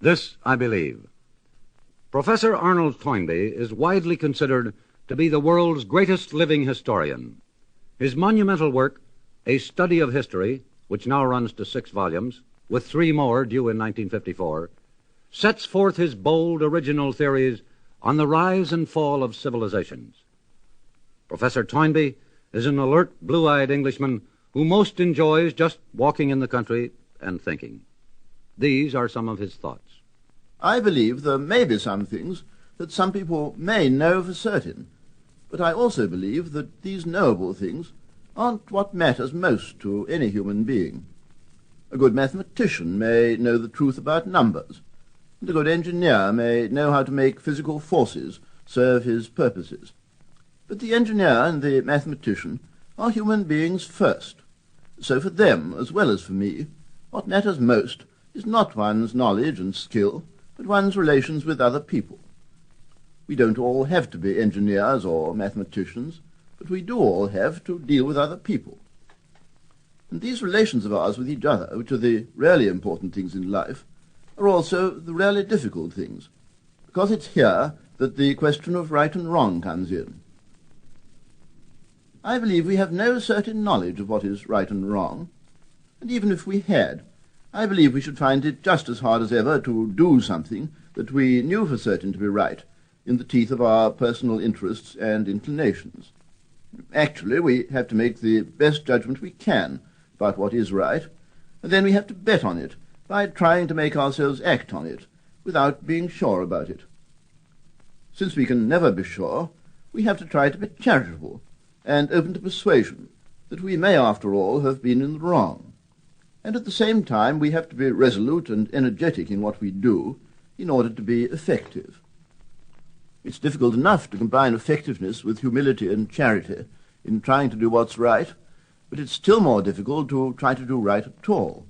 This I believe. Professor Arnold Toynbee is widely considered to be the world's greatest living historian. His monumental work, A Study of History, which now runs to 6 volumes, with 3 more due in 1954, sets forth his bold original theories on the rise and fall of civilizations. Professor Toynbee is an alert, blue-eyed Englishman who most enjoys just walking in the country and thinking. These are some of his thoughts. I believe there may be some things that some people may know for certain, but I also believe that these knowable things aren't what matters most to any human being. A good mathematician may know the truth about numbers, and a good engineer may know how to make physical forces serve his purposes. But the engineer and the mathematician are human beings first. So for them, as well as for me, what matters most is not one's knowledge and skill, but one's relations with other people. We don't all have to be engineers or mathematicians, but we do all have to deal with other people. And these relations of ours with each other, which are the really important things in life, are also the really difficult things, because it's here that the question of right and wrong comes in. I believe we have no certain knowledge of what is right and wrong, and even if we had, I believe we should find it just as hard as ever to do something that we knew for certain to be right in the teeth of our personal interests and inclinations. Actually, we have to make the best judgment we can about what is right, and then we have to bet on it by trying to make ourselves act on it without being sure about it. Since we can never be sure, we have to try to be charitable and open to persuasion that we may, after all, have been in the wrong. And at the same time, we have to be resolute and energetic in what we do in order to be effective. It's difficult enough to combine effectiveness with humility and charity in trying to do what's right, but it's still more difficult to try to do right at all,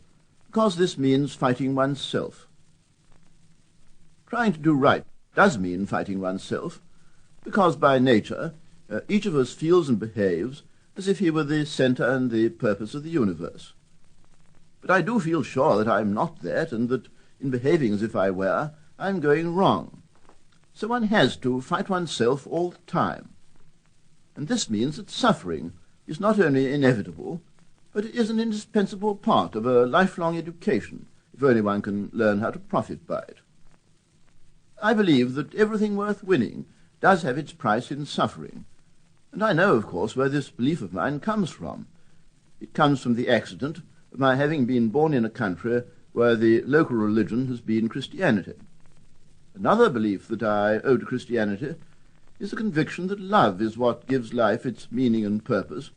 because this means fighting oneself. Trying to do right does mean fighting oneself, because by nature each of us feels and behaves as if he were the center and the purpose of the universe. But I do feel sure that I'm not that, and that in behaving as if I were, I'm going wrong. So one has to fight oneself all the time. And this means that suffering is not only inevitable, but it is an indispensable part of a lifelong education, if only one can learn how to profit by it. I believe that everything worth winning does have its price in suffering, and I know, of course, where this belief of mine comes from. It comes from the accident of my having been born in a country where the local religion has been Christianity. Another belief that I owe to Christianity is the conviction that love is what gives life its meaning and purpose,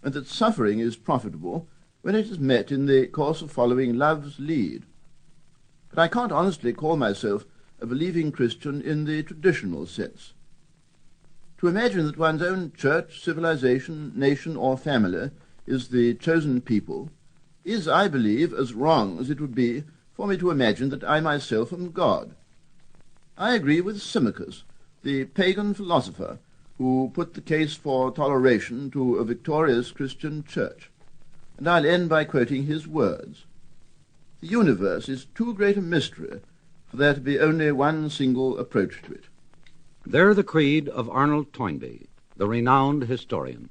and that suffering is profitable when it is met in the course of following love's lead. But I can't honestly call myself a believing Christian in the traditional sense. To imagine that one's own church, civilization, nation, or family is the chosen people is, I believe, as wrong as it would be for me to imagine that I myself am God. I agree with Symmachus, the pagan philosopher, who put the case for toleration to a victorious Christian church, and I'll end by quoting his words. The universe is too great a mystery for there to be only one single approach to it. There the creed of Arnold Toynbee, the renowned historian.